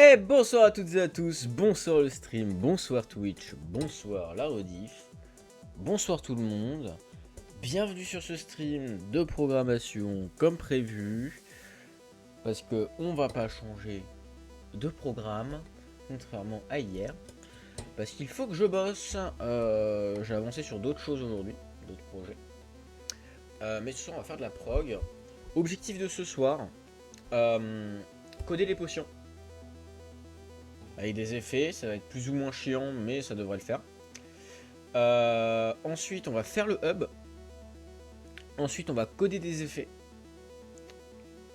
Et bonsoir à toutes et à tous, bonsoir le stream, bonsoir Twitch, bonsoir la rediff, bonsoir tout le monde. Bienvenue sur ce stream de programmation comme prévu, parce que on va pas changer de programme, contrairement à hier, parce qu'il faut que je bosse. J'ai avancé sur d'autres choses aujourd'hui, d'autres projets. Mais ce soir on va faire de la prog. Objectif de ce soir, coder les potions. Avec des effets, ça va être plus ou moins chiant, mais ça devrait le faire. Ensuite, on va faire le hub. Ensuite, on va coder des effets.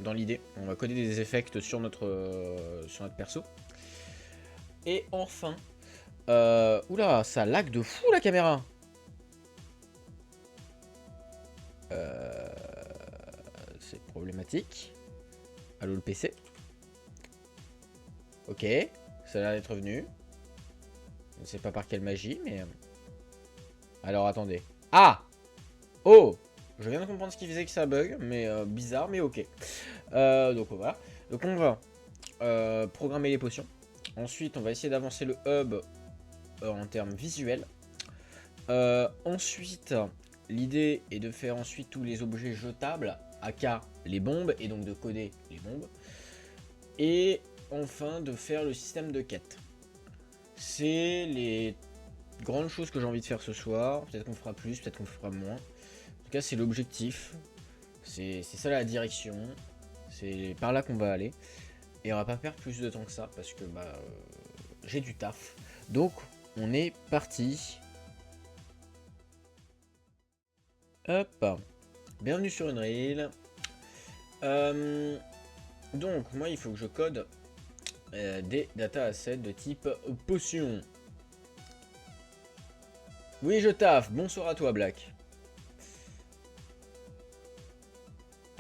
Dans l'idée, on va coder des effects sur notre perso. Et enfin, oula, ça lag de fou la caméra. C'est problématique. Allô le PC. Ok, ça a l'air d'être revenu. Je ne sais pas par quelle magie, mais... Alors attendez. Ah! Oh! Je viens de comprendre ce qui faisait que ça bug, mais bizarre, mais ok. Donc voilà. Donc on va programmer les potions. Ensuite, on va essayer d'avancer le hub en termes visuels. Ensuite, l'idée est de faire ensuite tous les objets jetables, aka les bombes, et donc de coder les bombes. Et enfin, de faire le système de quête. C'est les grandes choses que j'ai envie de faire ce soir. Peut-être qu'on fera plus, peut-être qu'on fera moins. En tout cas, c'est l'objectif. C'est ça la direction. C'est par là qu'on va aller. Et on va pas perdre plus de temps que ça parce que j'ai du taf. Donc, on est parti. Hop. Bienvenue sur Unreal. Donc, moi, il faut que je code des data assets de type potion. Oui, je taffe. Bonsoir à toi, Black.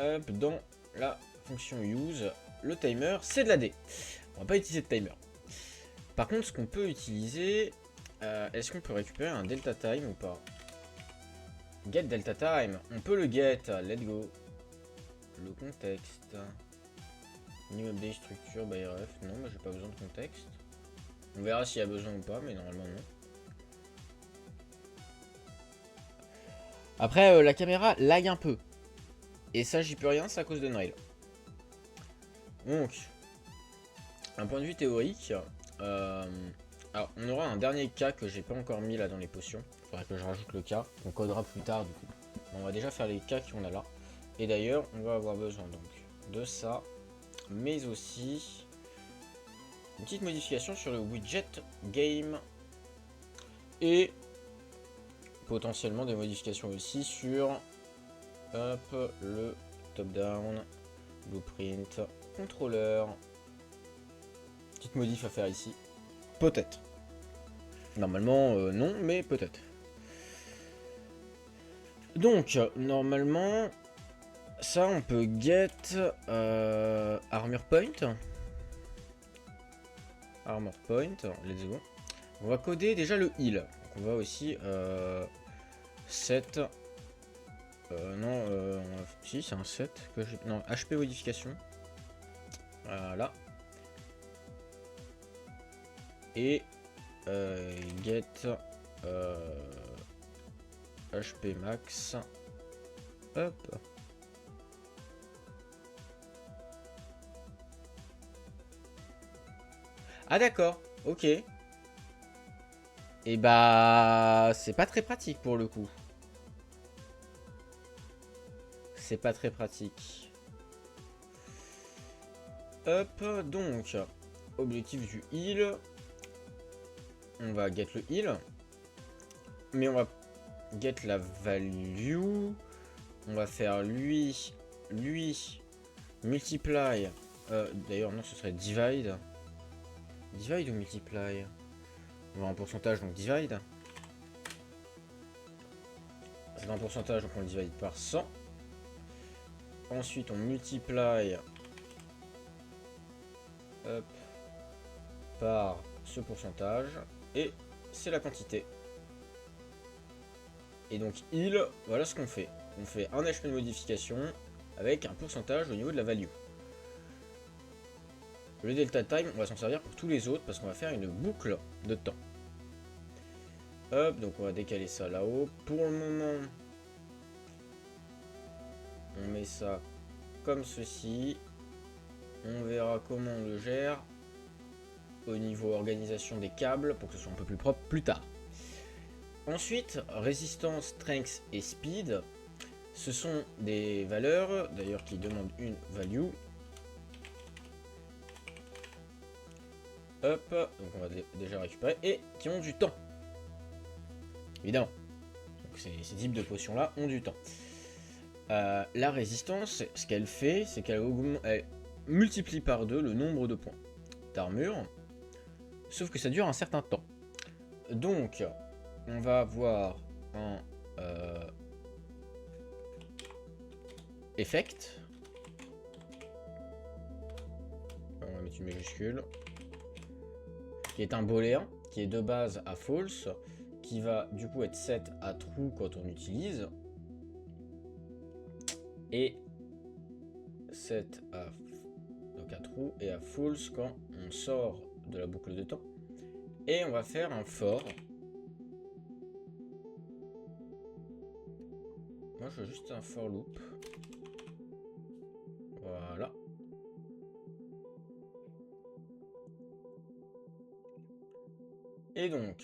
Hop, dans la fonction use, le timer, c'est de la D. On va pas utiliser de timer. Par contre, ce qu'on peut utiliser, est-ce qu'on peut récupérer un delta time ou pas? Get delta time, on peut le get, let's go. Le contexte. New update structure by ref, non, mais j'ai pas besoin de contexte. On verra s'il y a besoin ou pas, mais normalement non. Après, la caméra lag un peu. Et ça, j'y peux rien, c'est à cause de Unreal. Donc, un point de vue théorique, alors on aura un dernier cas que j'ai pas encore mis là dans les potions. Il faudrait que je rajoute le cas, on codera plus tard du coup. On va déjà faire les cas qu'on a là. Et d'ailleurs, on va avoir besoin donc de ça, mais aussi une petite modification sur le widget game et potentiellement des modifications aussi sur le top-down, blueprint, contrôleur. Petite modif à faire ici. Peut-être. Normalement, non, mais peut-être. Donc, normalement, ça, on peut get armor point. Armor point, let's go. On va coder déjà le heal. Donc, on va aussi set. Non, si, c'est un set que j'ai. Non, HP modification. Voilà. Et get HP max. Hop. Ah d'accord, ok. Et bah c'est pas très pratique pour le coup. C'est pas très pratique. Hop, donc objectif du heal. On va get le heal. Mais on va get la value. On va faire lui, multiply. D'ailleurs, non, ce serait divide. Divide ou multiply? On va en pourcentage, donc divide. C'est un pourcentage, donc on le divide par 100. Ensuite, on multiply hop, par ce pourcentage. Et c'est la quantité. Et donc, heal, voilà ce qu'on fait. On fait un HP de modification avec un pourcentage au niveau de la value. Le delta time, on va s'en servir pour tous les autres parce qu'on va faire une boucle de temps. Hop, donc on va décaler ça là-haut. Pour le moment, on met ça comme ceci. On verra comment on le gère au niveau organisation des câbles pour que ce soit un peu plus propre plus tard. Ensuite, résistance, strength et speed. Ce sont des valeurs, d'ailleurs qui demandent une value. Hop, donc on va déjà récupérer, et qui ont du temps. Évidemment. Donc ces types de potions là ont du temps. La résistance, ce qu'elle fait, c'est qu'elle multiplie par 2 le nombre de points d'armure. Sauf que ça dure un certain temps. Donc, on va avoir un effect. On va mettre une majuscule. Qui est un booléen, qui est de base à false, qui va du coup être set à true quand on utilise, et set à, donc à true et à false quand on sort de la boucle de temps. Et on va faire un for. Moi je veux juste un for loop. Voilà. Et donc,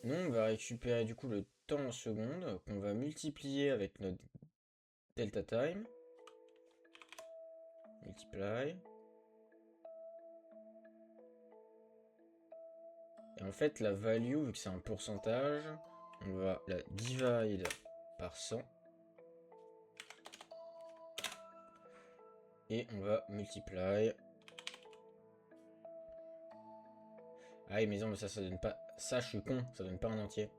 nous on va récupérer du coup le temps en secondes qu'on va multiplier avec notre delta time. Multiply. Et en fait la value, vu que c'est un pourcentage, on va la divide par 100. Et on va multiply. Ah oui, mais non, mais ça donne pas. Ça, je suis con, ça donne pas un entier.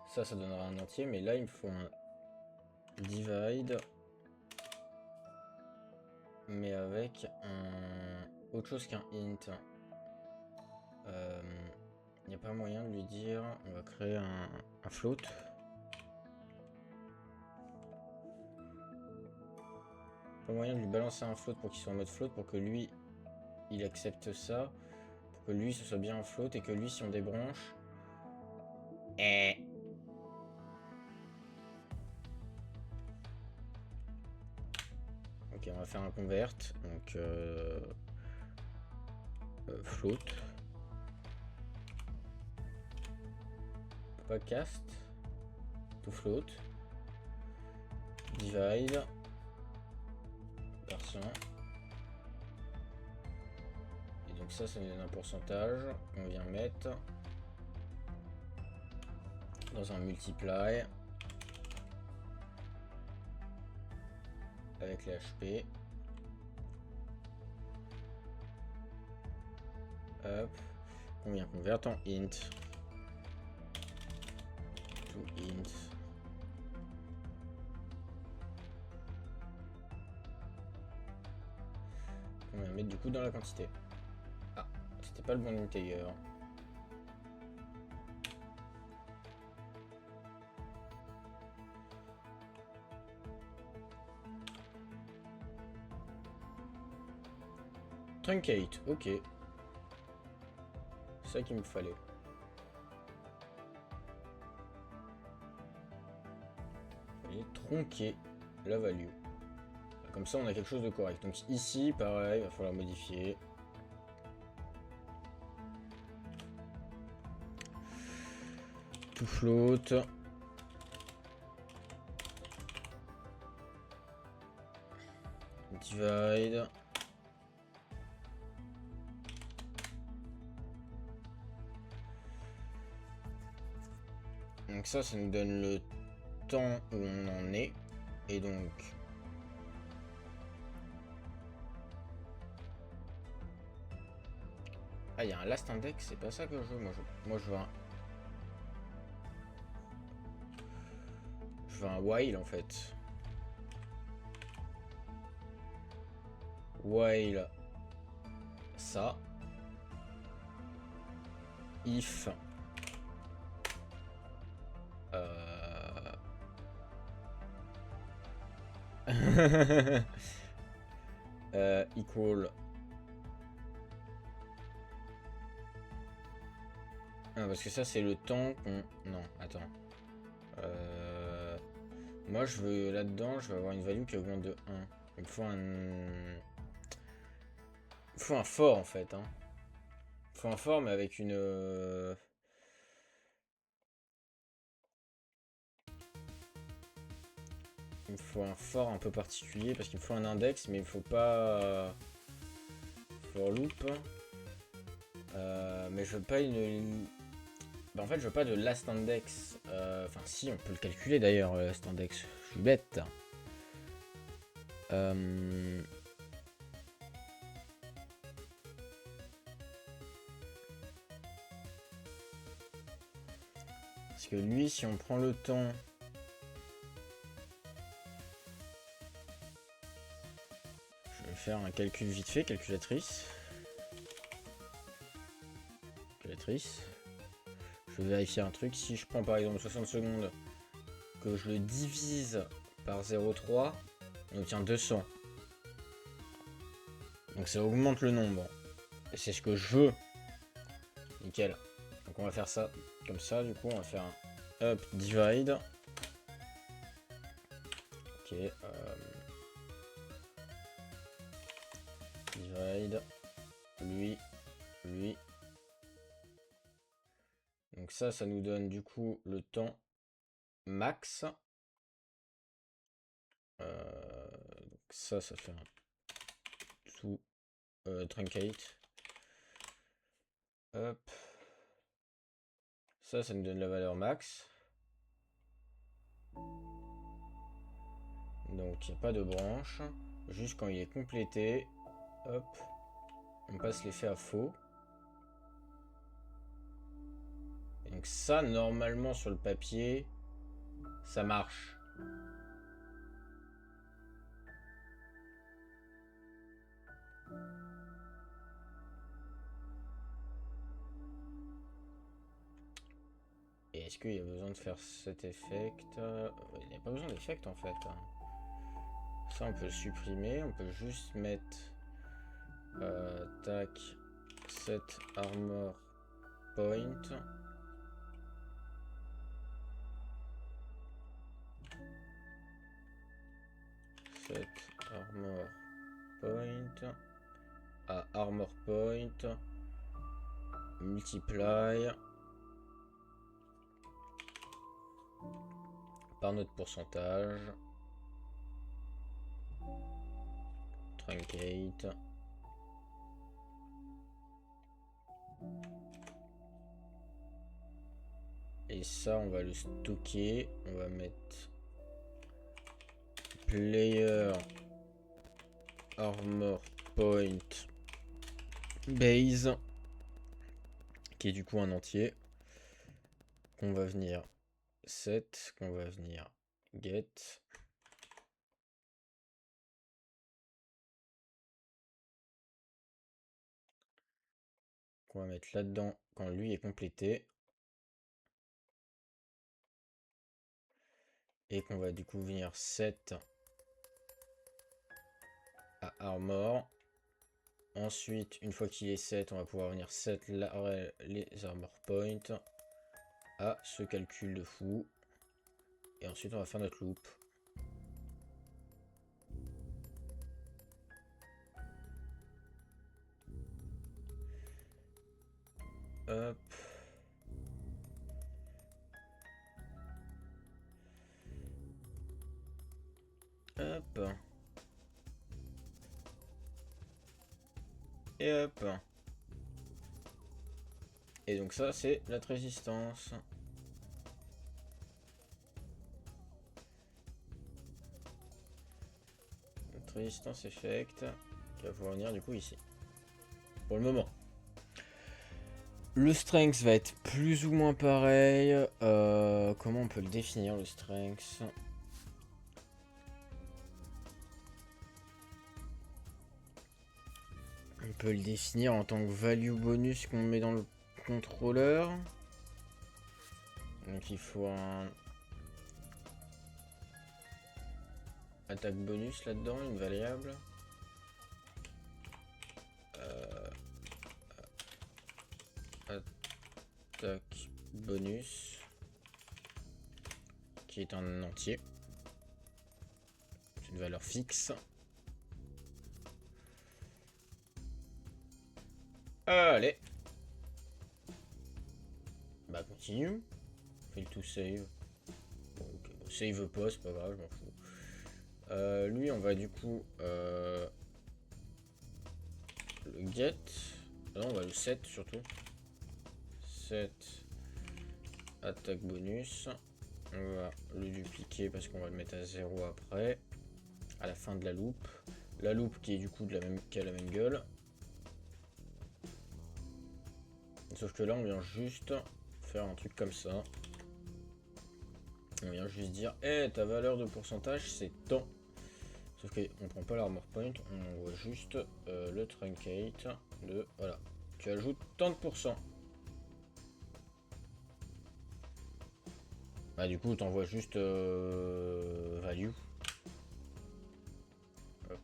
Ça donnera un entier, mais là, il me faut un divide. Mais avec un autre chose qu'un int. Il n'y a pas moyen de lui dire. On va créer un float. Pas moyen de lui balancer un float pour qu'il soit en mode float, pour que lui il accepte ça, pour que lui ce soit bien en float, et que lui si on débranche. Ok, on va faire un convert, donc float. Pas cast to float. Divide par 100. Et donc ça nous donne un pourcentage. On vient mettre dans un multiply avec les HP. Hop. On vient convertir en int. To int. On va mettre du coup dans la quantité. Ah, c'était pas le bon integer. Truncate, ok. C'est ça qu'il me fallait. Et tronquer la value. Comme ça, on a quelque chose de correct. Donc ici, pareil, il va falloir modifier. To float. Divide. Donc ça nous donne le temps où on en est. Et donc... Ah, il y a un last index, c'est pas ça que je veux. Moi, je veux un... Je veux un while, en fait. While... Ça. If... Equal. Ah, parce que ça c'est le temps qu'on... Non, attends. Moi je veux là-dedans, je veux avoir une value qui augmente de 1. Il faut un... Il faut un fort en fait. Hein. Il faut un fort mais avec une... Il me faut un fort un peu particulier parce qu'il me faut un index mais il faut pas... For loop. Mais je veux pas une... Bah en fait je veux pas de last index. Enfin si on peut le calculer d'ailleurs last index. Je suis bête. Parce que lui si on prend le temps... Je vais faire un calcul vite fait, calculatrice. Calculatrice. Je vais vérifier un truc. Si je prends par exemple 60 secondes, que je le divise par 0,3, on obtient 200. Donc ça augmente le nombre. Et c'est ce que je veux. Nickel. Donc on va faire ça comme ça. Du coup, on va faire un up divide. Ok. Divide. Lui. Donc ça nous donne du coup le temps max. Donc ça fait un sous truncate. Hop. Ça nous donne la valeur max. Donc il n'y a pas de branche. Juste quand il est complété, hop, on passe l'effet à faux. Et donc ça, normalement sur le papier, ça marche. Et est-ce qu'il y a besoin de faire cet effet? Il n'y a pas besoin d'effet en fait. Ça on peut le supprimer, on peut juste mettre tac, set armor point. Set armor point à armor point multiply par notre pourcentage truncate. Et ça on va le stocker, on va mettre player armor point base qui est du coup un entier qu'on va venir set, qu'on va venir get, qu'on va mettre là-dedans quand lui est complété et qu'on va du coup venir set à armor. Ensuite, une fois qu'il est set, on va pouvoir venir set les armor points à ce calcul de fou. Et ensuite, on va faire notre loop. Hop. Hop. Et hop. Et donc ça, c'est notre résistance. Notre résistance effect qui va pouvoir venir du coup ici. Pour le moment. Le strength va être plus ou moins pareil. Comment on peut le définir le strength? On peut le définir en tant que value bonus qu'on met dans le contrôleur. Donc il faut un... attaque bonus là-dedans, une variable. Attaque bonus. Qui est un entier. C'est une valeur fixe. Allez. Bah continue. Fais le tout save. Bon, ok. Bon, save pas, c'est pas grave, je m'en fous. Lui, on va du coup le get. Non, on va le set surtout. Set attaque bonus. On va le dupliquer parce qu'on va le mettre à 0 après. À la fin de la loupe. La loupe qui est du coup qui a la même gueule. Sauf que là, on vient juste faire un truc comme ça. On vient juste dire, hey, ta valeur de pourcentage, c'est tant. Sauf qu'on prend pas l'armor point, on voit juste le truncate de, voilà. Tu ajoutes tant de pourcents. Bah du coup, t'envoies juste value. Hop.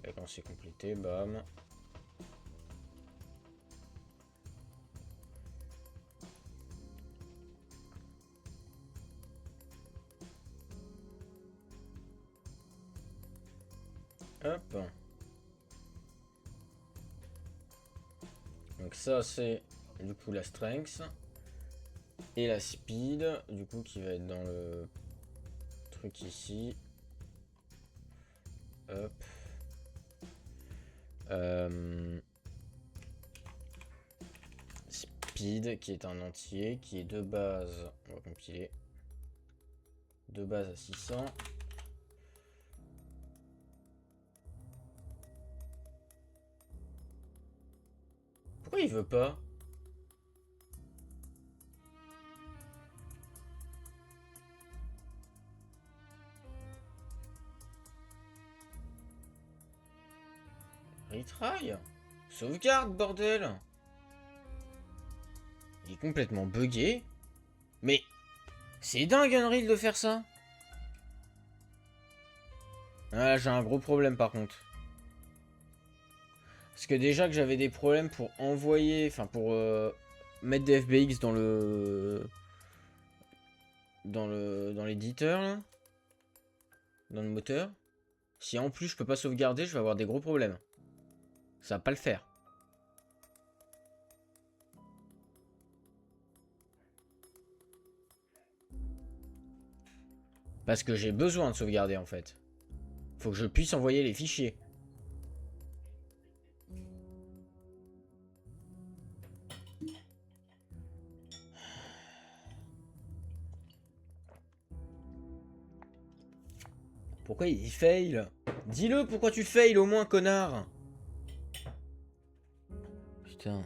Et quand c'est complété, bam. Hop. Donc ça c'est du coup la strength. Et la speed, du coup qui va être dans le truc ici. Hop. Speed qui est un entier, qui est de base, on va compiler. De base à 600. Pourquoi il veut pas? Retry? Sauvegarde, bordel! Il est complètement buggé. Mais c'est dingue Unreal de faire ça. Ah, j'ai un gros problème par contre. Parce que déjà que j'avais des problèmes pour envoyer, enfin pour mettre des FBX dans dans l'éditeur là, dans le moteur. Si en plus je peux pas sauvegarder, je vais avoir des gros problèmes. Ça va pas le faire. Parce que j'ai besoin de sauvegarder en fait. Faut que je puisse envoyer les fichiers. Pourquoi il fail? Dis-le pourquoi tu fail au moins, connard. Putain.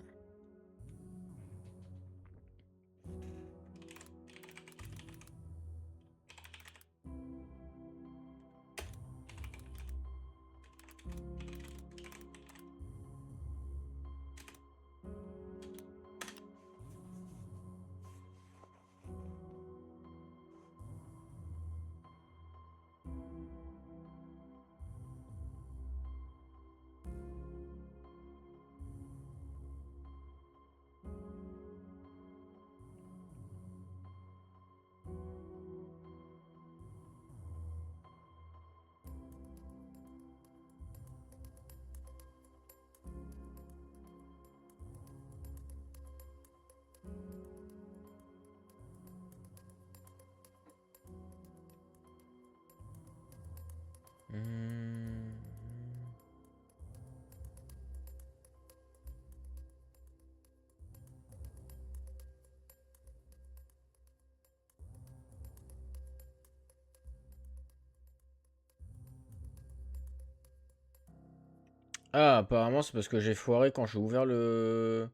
Ah, apparemment c'est parce que j'ai foiré quand j'ai ouvert le...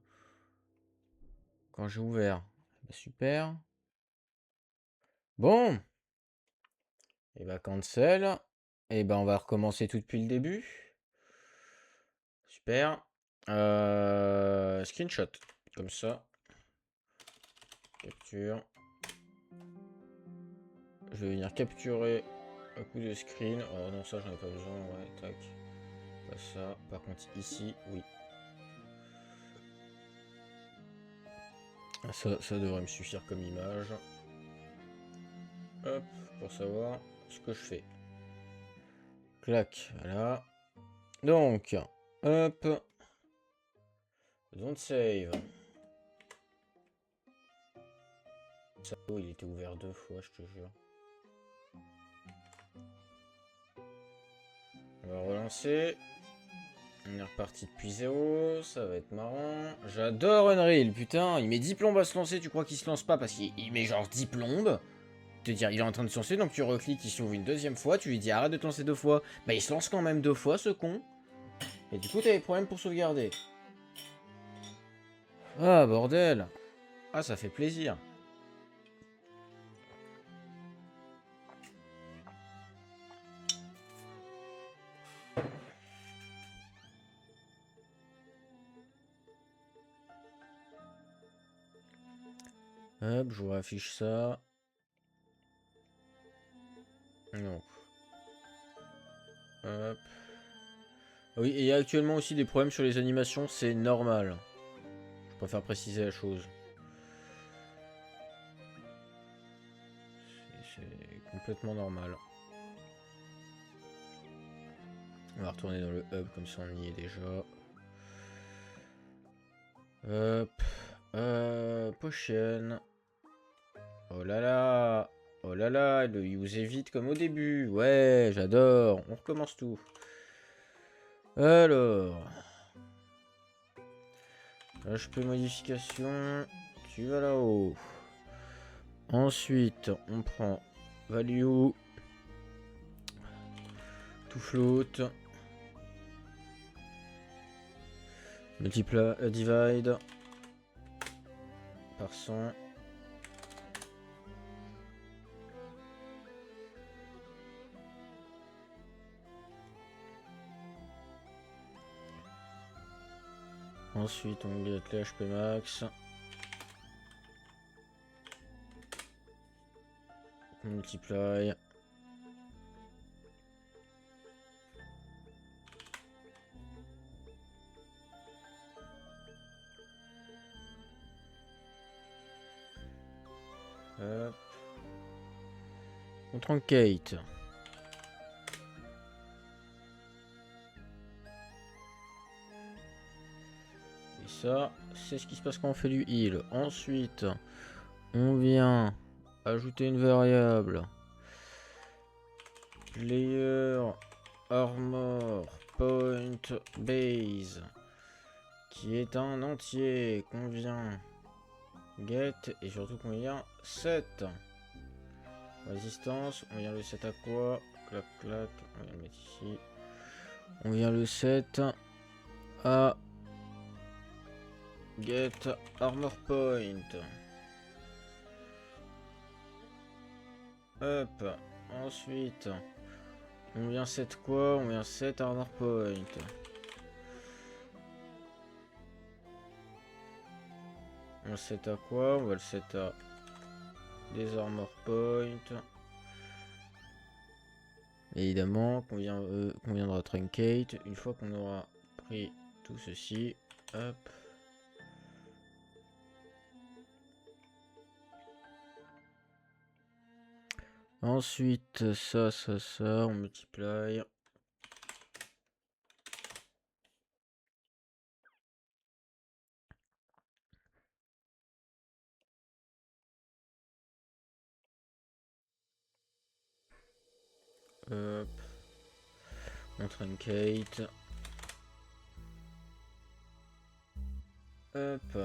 Quand j'ai ouvert. Bah, super. Bon. Et bah cancel. Et bah on va recommencer tout depuis le début. Super. Screenshot. Comme ça. Capture. Je vais venir capturer un coup de screen. Oh non, ça j'en ai pas besoin. Ouais, tac. Pas ça. Par contre, ici, oui. Ça devrait me suffire comme image. Hop, pour savoir ce que je fais. Clac, voilà. Donc, hop. Don't save. Ça, oh, il était ouvert 2 fois, je te jure. On va relancer. On est reparti depuis 0, ça va être marrant. J'adore Unreal, putain, il met 10 plombes à se lancer, tu crois qu'il se lance pas parce qu'il met genre 10 plombes. Te dire, il est en train de se lancer, donc tu recliques, il s'ouvre une deuxième fois, tu lui dis arrête de te lancer 2 fois. Bah il se lance quand même 2 fois, ce con. Et du coup t'as des problèmes pour sauvegarder. Ah bordel. Ah ça fait plaisir. Hop, je vous affiche ça. Non. Hop. Oui, et il y a actuellement aussi des problèmes sur les animations, c'est normal. Je préfère préciser la chose. C'est complètement normal. On va retourner dans le hub, comme ça on y est déjà. Hop. Potion. Oh là là. Oh là là, le use est vite comme au début. Ouais, j'adore. On recommence tout. Alors. HP modification. Tu vas là-haut. Ensuite, on prend value. To float. Multiply, divide. Par 100. Ensuite, on get les HP max. Multiply. Hop. On truncate. Et ça, c'est ce qui se passe quand on fait du heal. Ensuite, on vient ajouter une variable. Player armor point base. Qui est un entier qu'on vient get et surtout qu'on vient set. Résistance, on vient le set à quoi? Clac clac, on vient le mettre ici. On vient le set à get armor point. Hop, ensuite on vient set quoi? On vient set armor point. On le set à quoi? On va le set à des armor point. Évidemment qu'on viendra truncate une fois qu'on aura pris tout ceci. Hop. Ensuite, ça, on multiplie. Hop. On truncate. Hop. On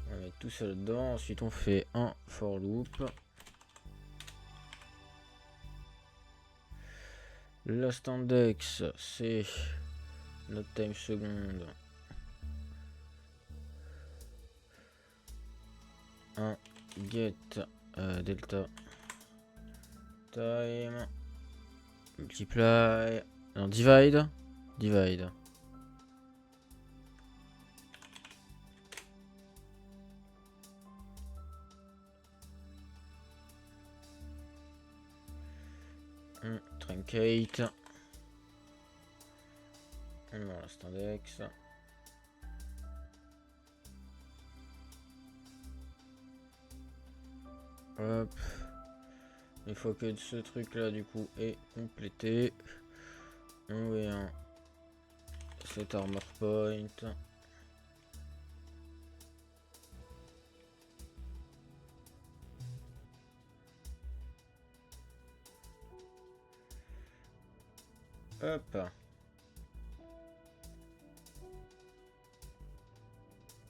va mettre tout ça dedans. Ensuite, on fait un for loop. Last index, c'est notre time seconde. 1 get delta time multiply. Non, divide. Truncate. On va reste index. Hop. Une fois que ce truc là du coup est complété, on vient cet armor point. Hop.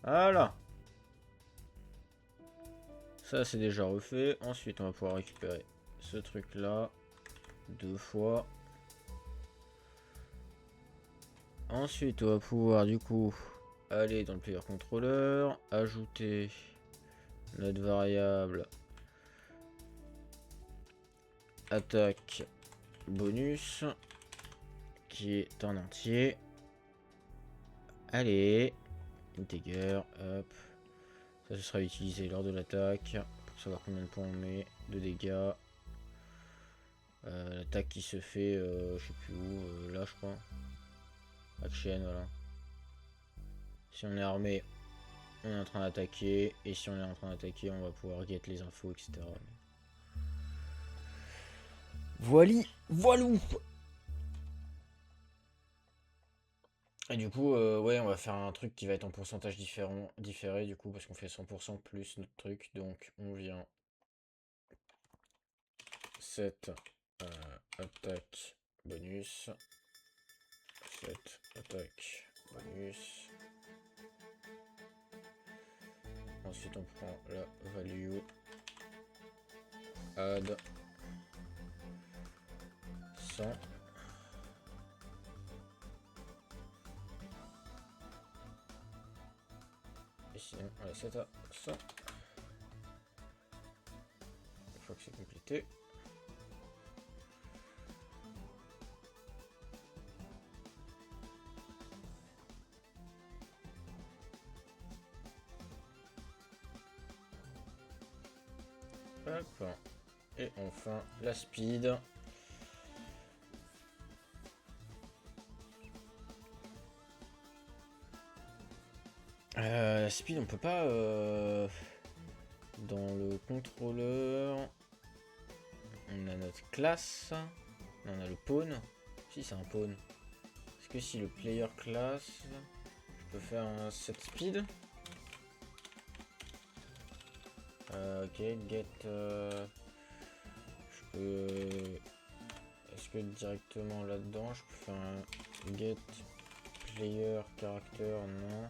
Voilà. Ça c'est déjà refait. Ensuite on va pouvoir récupérer ce truc là 2 fois. Ensuite on va pouvoir du coup aller dans le player controller, ajouter notre variable attaque bonus qui est en entier. Allez, integer, hop. Ça ce sera utilisé lors de l'attaque pour savoir combien de points on met de dégâts. L'attaque qui se fait, je sais plus où, là je crois. Action, voilà. Si on est armé, on est en train d'attaquer. Et si on est en train d'attaquer, on va pouvoir get les infos, etc. Voili, voilou. Et du coup, ouais, on va faire un truc qui va être en pourcentage différé du coup, parce qu'on fait 100% plus notre truc. Donc, on vient set attaque bonus. Set attaque bonus. Ensuite, on prend la value add 100. Et sinon, on la set à 100. Une fois que c'est complété. Hop. Et enfin, la speed. La speed, on peut pas dans le contrôleur. On a notre classe. On a le pawn. Si c'est un pawn. Est-ce que si le player class, je peux faire un set speed? Ok, get. Je peux. Est-ce que directement là-dedans, je peux faire un get player character? Non.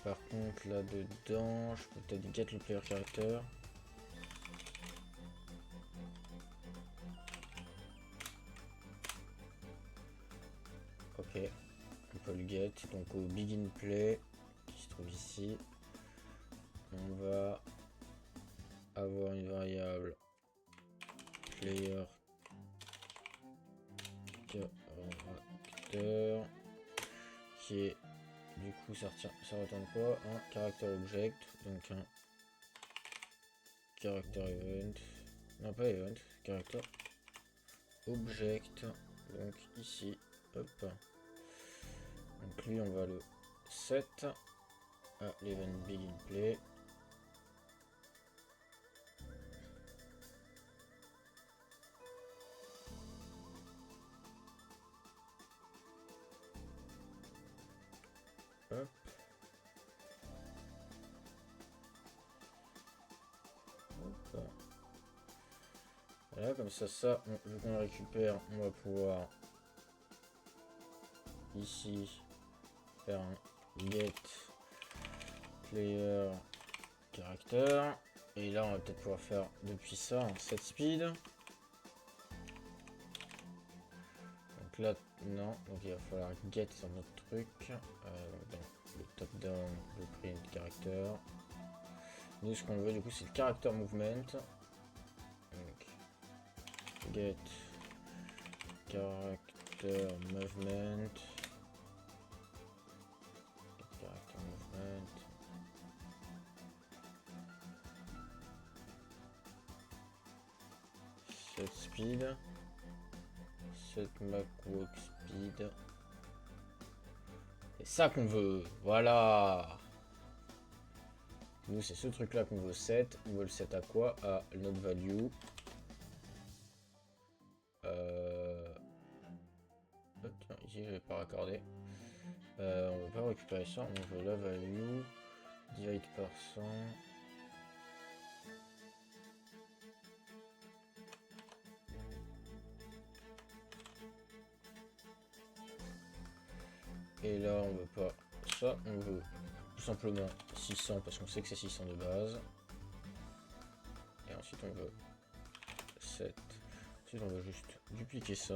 Par contre, là-dedans, je peux peut-être get le player character. Ok, on peut le get. Donc au begin play, qui se trouve ici, on va avoir une variable player character qui est du coup ça retourne quoi? Un character object, donc un character event, non pas event, character object, donc ici, hop. Donc lui on va le set à l'event begin play. Hop. Hop. Voilà, comme ça, vu qu'on le récupère, on va pouvoir ici faire un get player character. Et là, on va peut-être pouvoir faire depuis ça un set speed. Donc là, non. Donc il va falloir get sur notre truc. Dans le top down, le print character. Nous, ce qu'on veut, du coup, c'est le character movement. Donc, get character movement. Character movement. Set speed. 7 Mac Walk Speed. C'est ça qu'on veut. Voilà. Nous, c'est ce truc-là qu'on veut set. On veut le set à quoi? À notre value. Oh, tiens, ici, je vais pas raccorder. On veut pas récupérer ça. On veut la value. Divide par 100. Et là, on veut pas ça. On veut tout simplement 600 parce qu'on sait que c'est 600 de base. Et ensuite, on veut 7. Ensuite, on va juste dupliquer ça.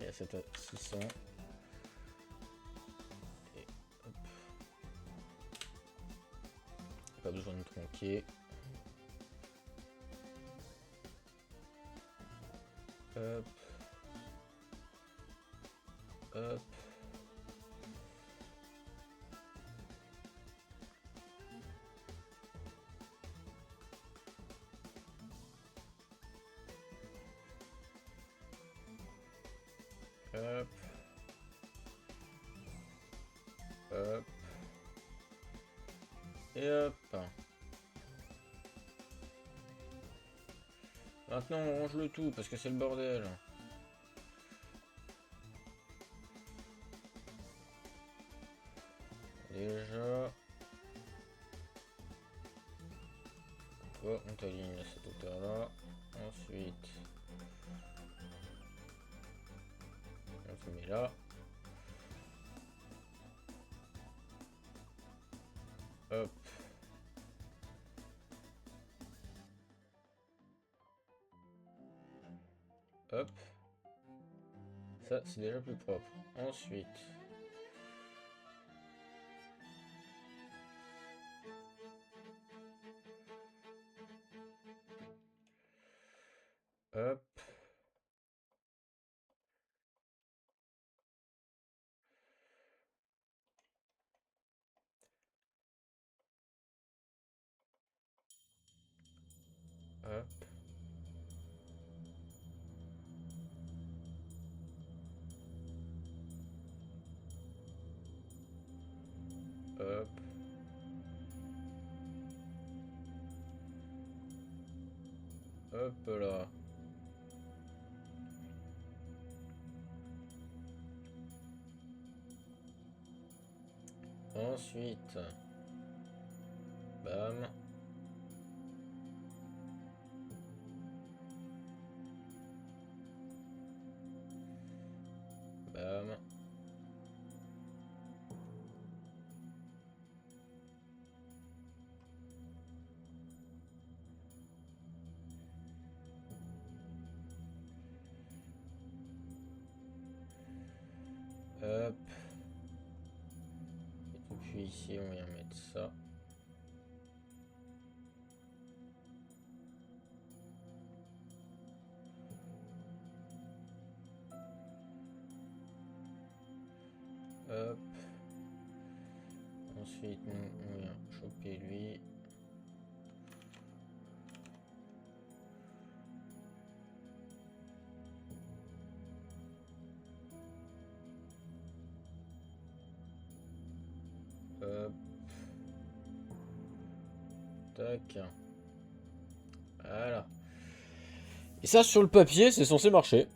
Et à 7 à 600. Et hop. Pas besoin de tronquer. Hop. Hop. Hop. Hop. Et hop. Maintenant on range le tout parce que c'est le bordel. Déjà. Toi on t'aligne à cette hauteur là. Ensuite. On se met là. Hop. Hop. Ça c'est déjà plus propre. Ensuite. Hop. Hop. Hop. Hop là. Ensuite. Bam. Bam. Hop. Et puis ici on vient mettre ça. Hop. Ensuite nous on vient choper lui. Hop. Tac. Voilà. Et ça sur le papier c'est censé marcher.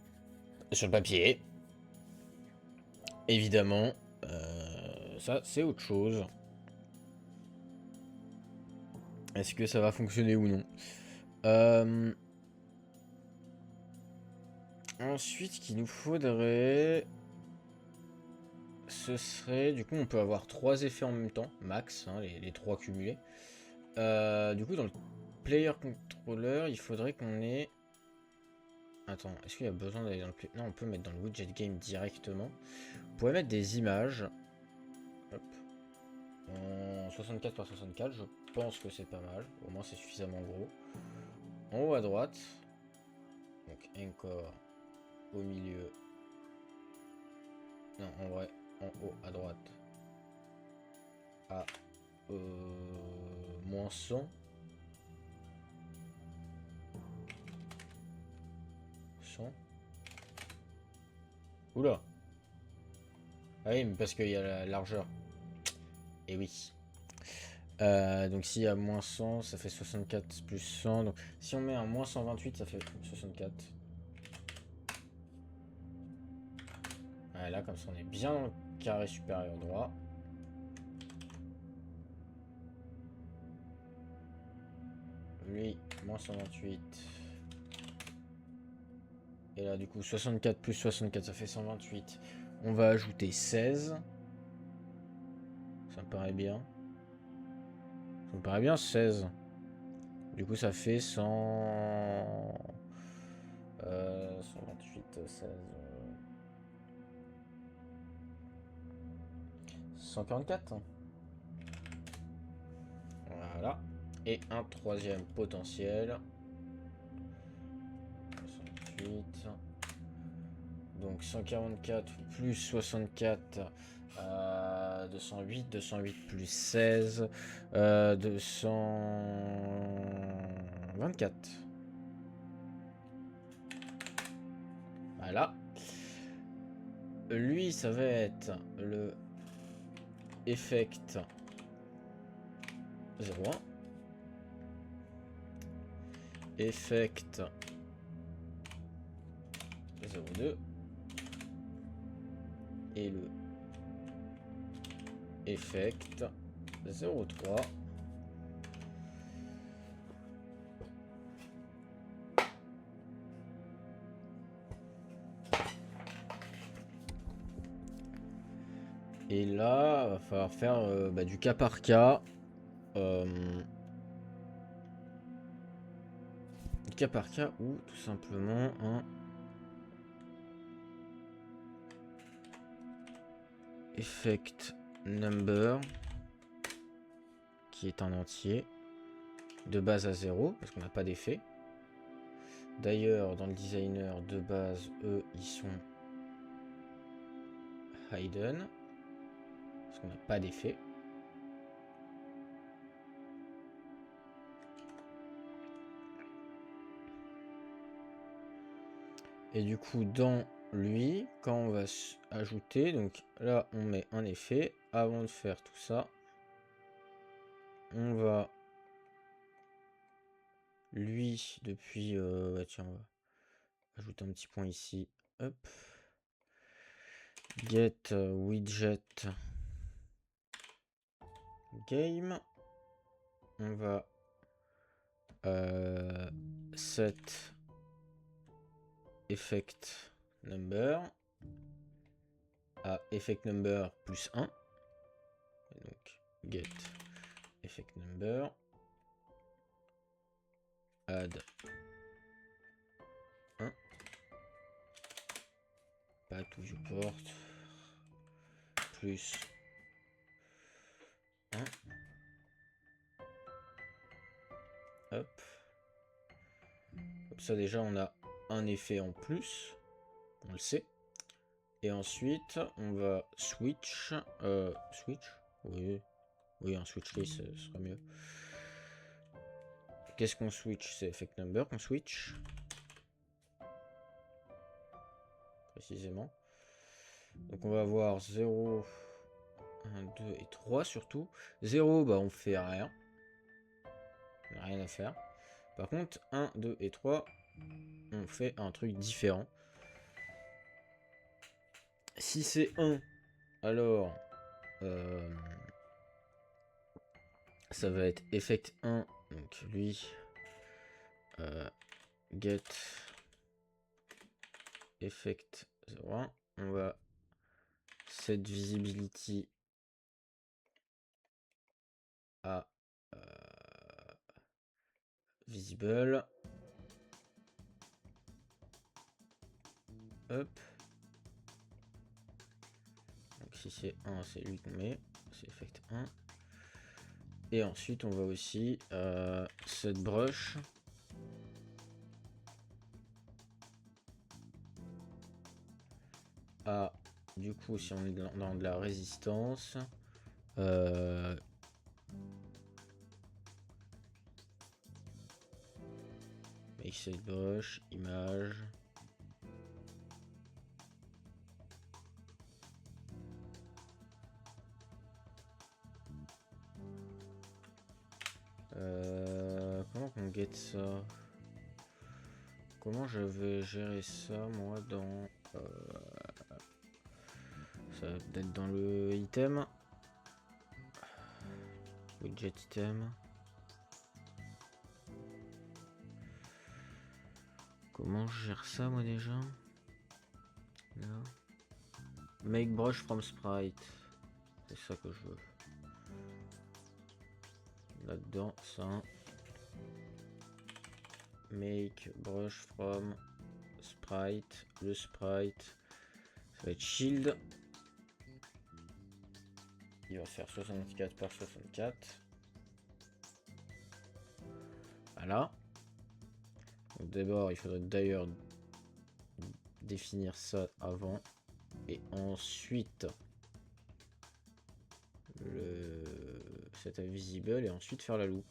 Sur le papier. Évidemment. Ça c'est autre chose. Est-ce que ça va fonctionner ou non? Ensuite, qu'il nous faudrait... Ce serait... Du coup, on peut avoir 3 effets en même temps, max, hein, les 3 cumulés. Du coup, dans le player controller, il faudrait qu'on ait... Attends, est-ce qu'il y a besoin d'aller dans le... Non, on peut mettre dans le widget game directement. On pourrait mettre des images. Hop. En 64 par 64, je pense que c'est pas mal. Au moins, c'est suffisamment gros. En haut à droite. Donc, encore au milieu. Non, en vrai, en haut à droite. À moins 100. 200. Oula. Ah oui, mais parce qu'il y a la largeur. Et oui. Donc s'il y a moins 100, ça fait 64 plus 100. Donc si on met un moins 128, ça fait 64. Voilà, comme ça on est bien dans le carré supérieur droit. Lui, moins 128. Et là, du coup, 64 plus 64, ça fait 128. On va ajouter 16. Ça me paraît bien. Ça me paraît bien, 16. Du coup, ça fait 100... 128, 16... 144. Voilà. Et un troisième potentiel. 68. Donc 144 plus 64, 208, 208 plus 16, 224. Voilà. Lui, ça va être le effect 01. Effect 02. Et le effect 03. Et là, va falloir faire du cas par cas. Du cas par cas ou tout simplement un effect number qui est un entier de base à 0 parce qu'on n'a pas d'effet. D'ailleurs, dans le designer de base, eux, ils sont hidden parce qu'on n'a pas d'effet. Et du coup, dans lui, quand on va ajouter, donc là, on met un effet. Avant de faire tout ça, on va lui, depuis... tiens, on va ajouter un petit point ici. Hop. Get widget game. On va set effect number à effect number plus 1. Et donc get effect number add 1 back to viewport plus 1. Hop. Comme ça déjà on a un effet en plus. On le sait. Et ensuite on va switch. Switch. Oui, un switch case ce sera mieux. Qu'est-ce qu'on switch? C'est effect number qu'on switch. Précisément. Donc on va avoir 0, 1, 2 et 3 surtout. 0, bah on fait rien. On n'a rien à faire. Par contre, 1, 2 et 3, on fait un truc différent. Si c'est 1, alors ça va être effect 1. Donc lui, get effect 01. On va set visibility à visible. Hop. Donc si c'est 1, c'est lui qu'on met. C'est effect 1. Et ensuite, on va aussi set brush. À, du coup, si on est dans de la résistance, make set brush, image, Comment qu'on get ça? Comment je vais gérer ça moi dans... ça va peut-être dans le item. Widget item. Comment je gère ça moi déjà? Là. Make brush from sprite. C'est ça que je veux. Là-dedans, ça. Make brush from sprite. Le sprite. Ça va être shield. Il va faire 64 par 64. Voilà. Donc d'abord, il faudrait d'ailleurs définir ça avant. Et ensuite, le set visible et ensuite faire la loupe.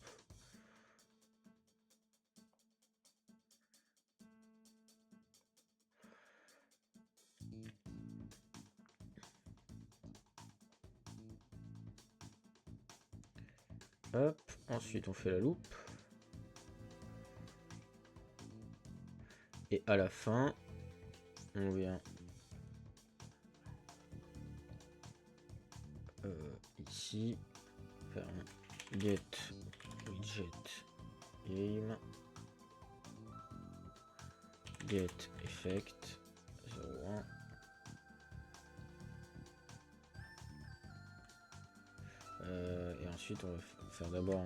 Hop, ensuite on fait la loupe. Et à la fin, on vient ici faire un get widget game get effect 01. Et ensuite on va faire d'abord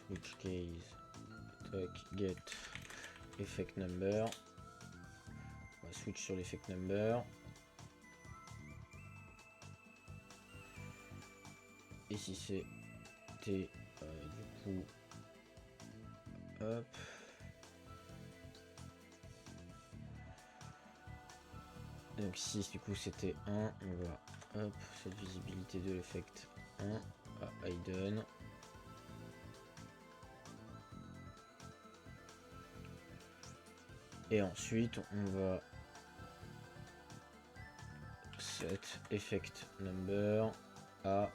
switch case get effect number. On va switch sur l'effect number. Et si c'était du coup hop donc si du coup c'était 1, on va hop cette visibilité de l'effect 1 à hidden. Et ensuite on va set effect number à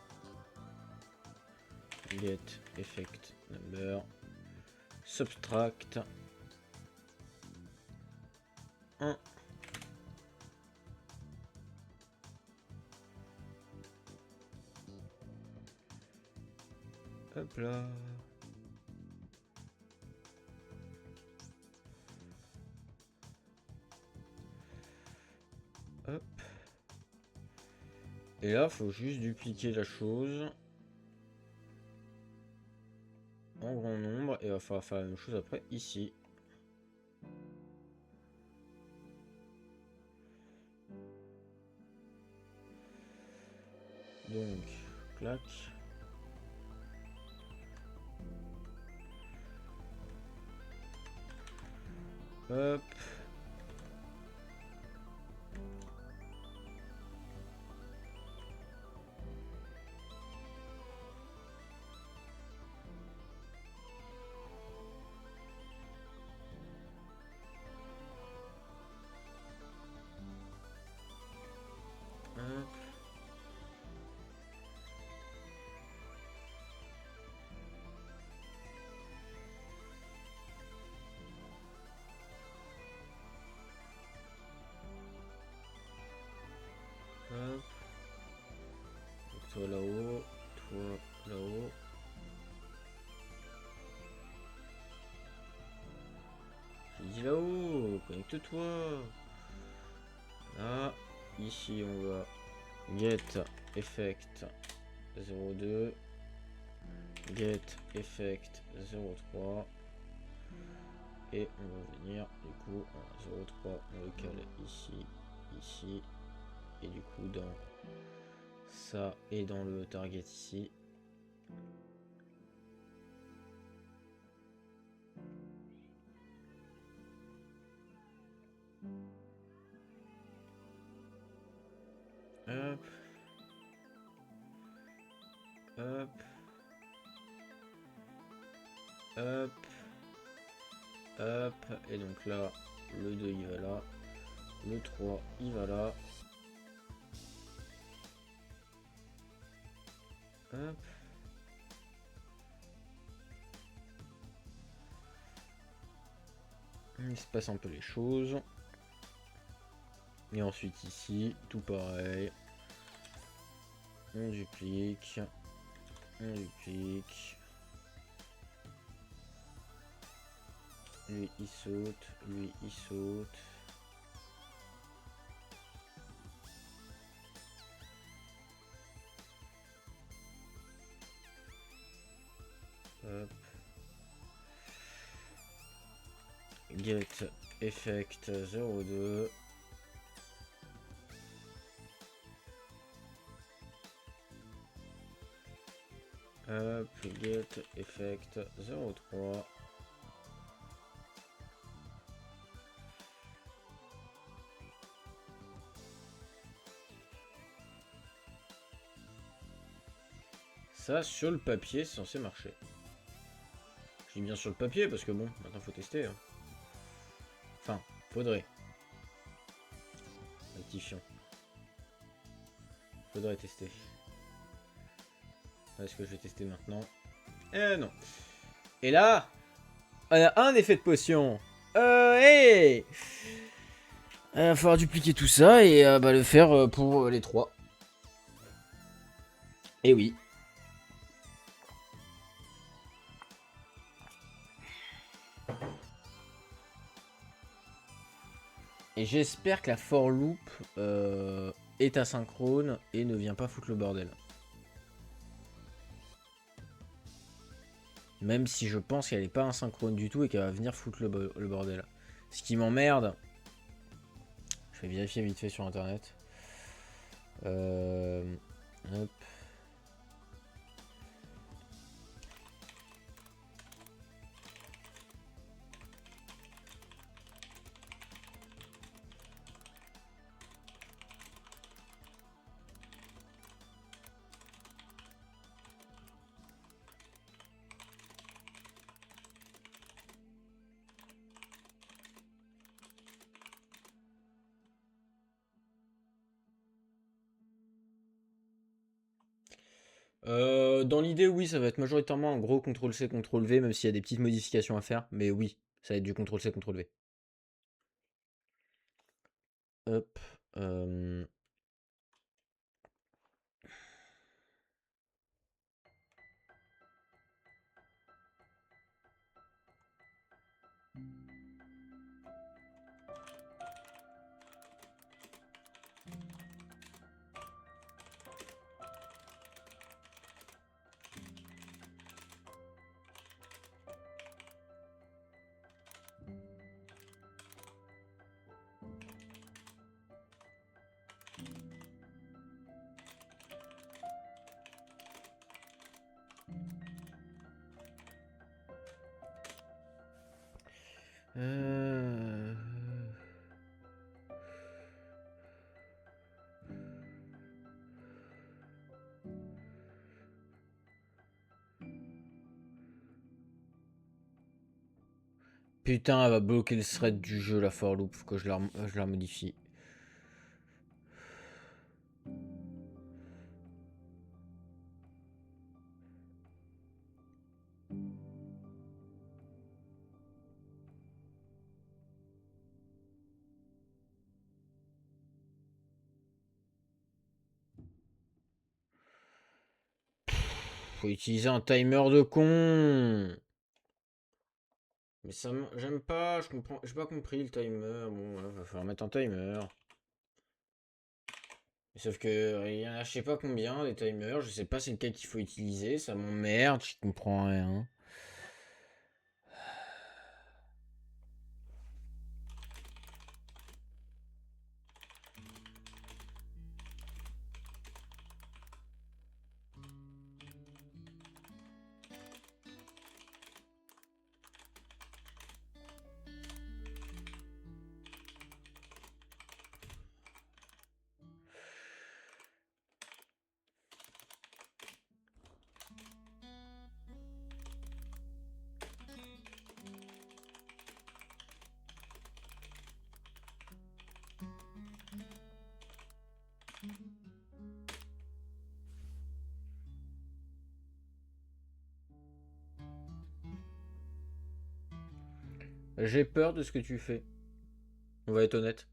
get effect number subtract 1. Hop là. Hop. Et là, faut juste dupliquer la chose en grand nombre et il va falloir faire la même chose après ici. Donc, clac. Hop. Hop. Hop. Donc, toi là-haut, toi là-haut. J'ai dit là-haut, connecte-toi. Là, ici on va get effect 02, get effect 03 et on va venir du coup en 03 on le cale ici, ici et du coup dans ça et dans le target ici. Hop. Hop. Hop. Hop. Et donc là, le 2 il va là. Le 3 il va là. Hop. Il se passe un peu les choses. Et ensuite ici, tout pareil. On duplique. On duplique. Lui il saute, lui il saute. Hop. Get effect 02. Hop, get effect 03. Ça, sur le papier, c'est censé marcher. Je dis bien sur le papier parce que bon, maintenant faut tester. Hein. Enfin, faudrait. Rectifiant. Faudrait tester. Est-ce que je vais tester maintenant? Non. Et là, on a un effet de potion. Hey, il va falloir dupliquer tout ça et le faire pour les 3. Et oui. Et j'espère que la for loop est asynchrone et ne vient pas foutre le bordel. Même si je pense qu'elle n'est pas asynchrone du tout et qu'elle va venir foutre le bordel. Ce qui m'emmerde. Je vais vérifier vite fait sur internet. Hop. Dans l'idée, oui, ça va être majoritairement un gros CTRL-C, CTRL-V, même s'il y a des petites modifications à faire. Mais oui, ça va être du CTRL-C, CTRL-V. Hop. Putain, elle va bloquer le thread du jeu, la for loop. Faut que je la modifie. Faut utiliser un timer de con. Mais ça, j'aime pas, je comprends, j'ai pas compris le timer. Bon, voilà, va falloir mettre un timer. Sauf que il y en a je sais pas combien des timers, je sais pas c'est lequel qu'il faut utiliser, ça m'emmerde, je comprends rien. J'ai peur de ce que tu fais. On va être honnête.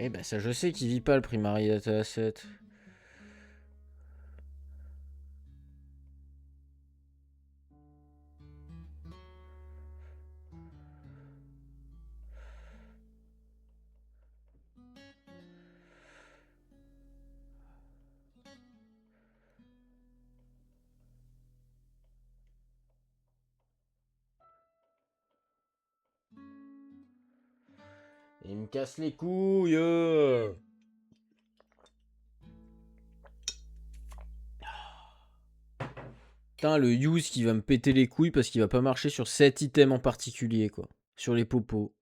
Eh ben ça je sais qu'il vit pas le primary dataset. Il me casse les couilles. Putain, le use qui va me péter les couilles parce qu'il va pas marcher sur cet item en particulier, quoi. Sur les popos.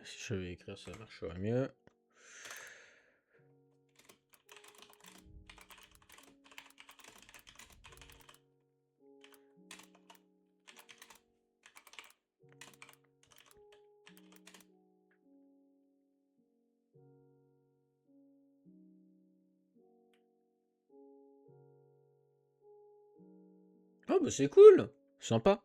Si je vais écrire, ça marchera mieux. Oh bah c'est cool. Sympa.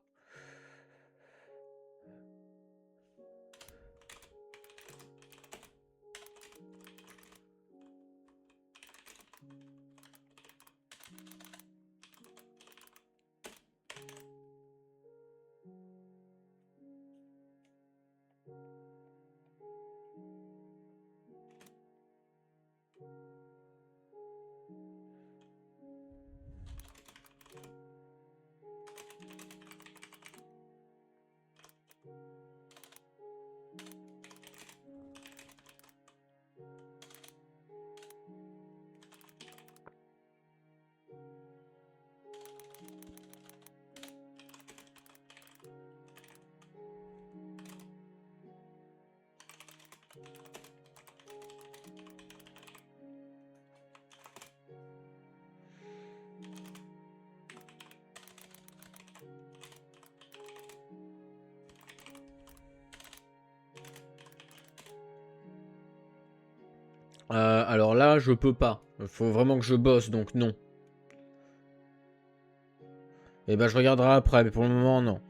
Alors là, je peux pas. Faut vraiment que je bosse, donc non. Et bah je regarderai après, mais pour le moment, non.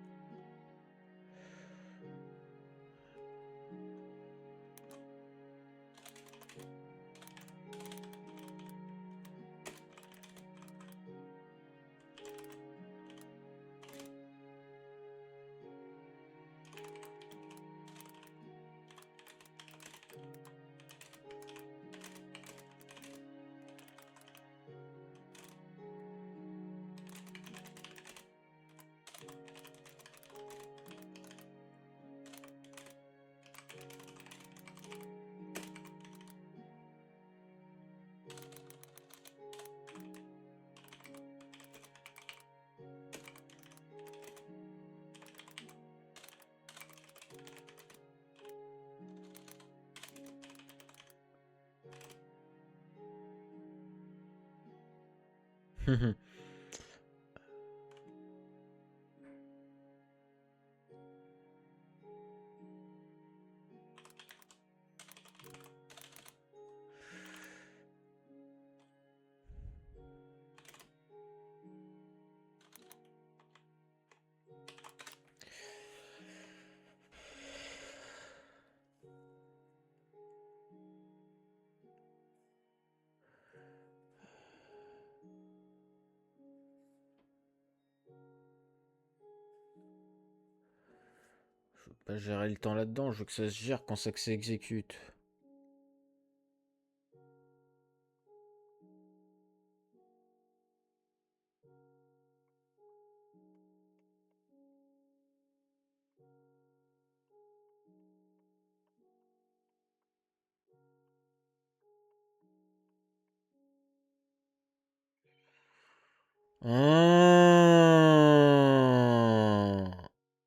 Je veux pas gérer le temps là-dedans, je veux que ça se gère quand ça que s'exécute.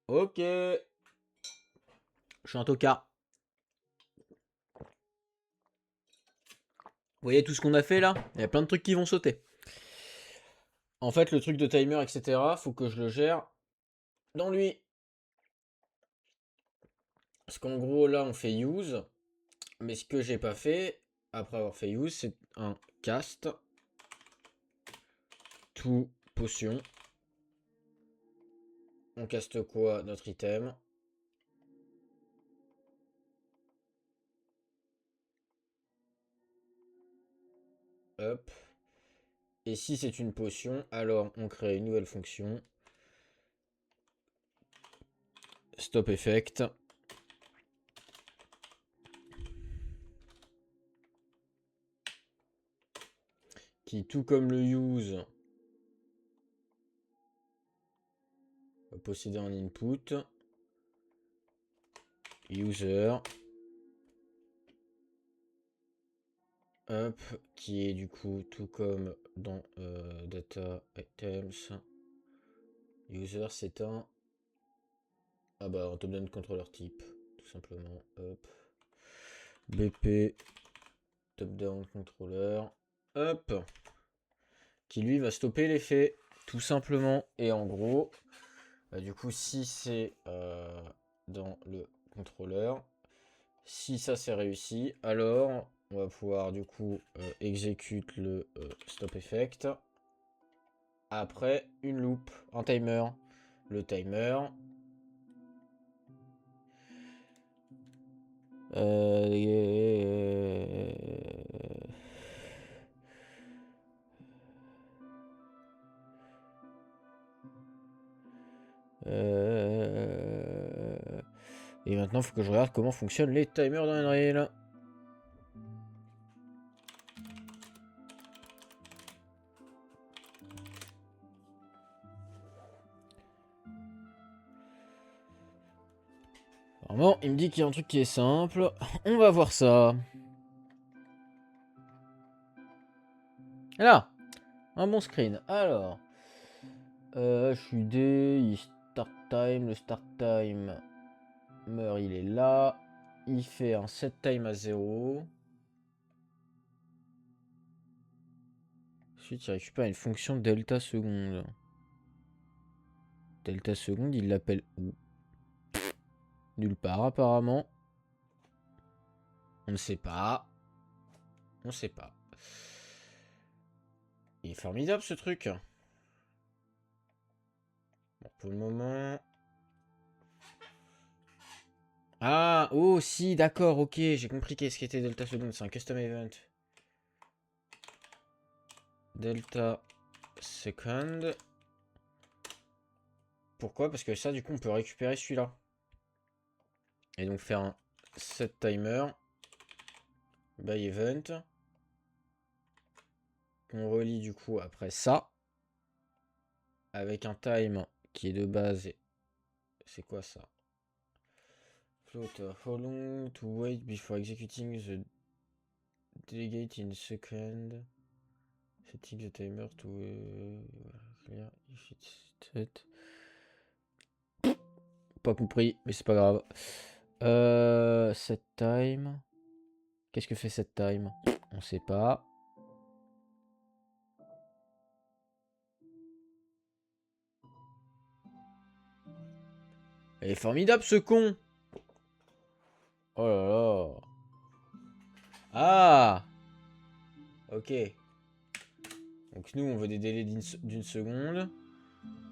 Ok. Je suis un tocard. Vous voyez tout ce qu'on a fait là? Il y a plein de trucs qui vont sauter. En fait, le truc de timer, etc., faut que je le gère dans lui. Parce qu'en gros, là, on fait use. Mais ce que j'ai pas fait, après avoir fait use, c'est un cast to potion. On caste quoi? Notre item. Hop. Et si c'est une potion, alors on crée une nouvelle fonction. Stop effect. Qui, tout comme le use, va posséder un input. User. Hop. Qui est du coup tout comme dans data items. User c'est un... Ah bah un top-down controller type. Tout simplement. Hop. BP. Top-down controller. Hop. Qui lui va stopper l'effet. Tout simplement. Et en gros... Bah, du coup si c'est dans le contrôleur, si ça c'est réussi, alors on va pouvoir du coup exécute le stop effect. Après une loop, un timer. Le timer. Et maintenant il faut que je regarde comment fonctionnent les timers dans Unreal. Normalement, il me dit qu'il y a un truc qui est simple. On va voir ça. Et là, un bon screen. Alors, je suis D, start time, le start time il est là. Il fait un set time à 0. Ensuite, il récupère une fonction delta seconde. Delta seconde, il l'appelle où? Nulle part apparemment. On ne sait pas. On ne sait pas. Il est formidable ce truc. Bon, pour le moment... Ah, oh si, d'accord, ok, j'ai compris qu'est-ce qu'était Delta Second, c'est un custom event. Delta Second. Pourquoi? Parce que ça, du coup, on peut récupérer celui-là. Et donc faire un set timer by event. On relie du coup après ça. Avec un time qui est de base. C'est quoi ça? Floater. How long to wait before executing the delegate in second? Setting the timer to clear if it's set. Pas compris, mais c'est pas grave. Set time. Qu'est-ce que fait set time? On sait pas. Il est formidable ce con! Oh là là! Ah! Ok. Donc nous on veut des délais d'une seconde.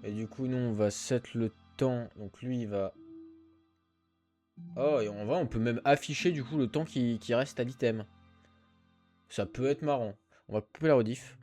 Et du coup nous on va set le temps. Donc lui il va... Oh et on peut même afficher du coup le temps qui reste à l'item. Ça peut être marrant. On va couper la rediff.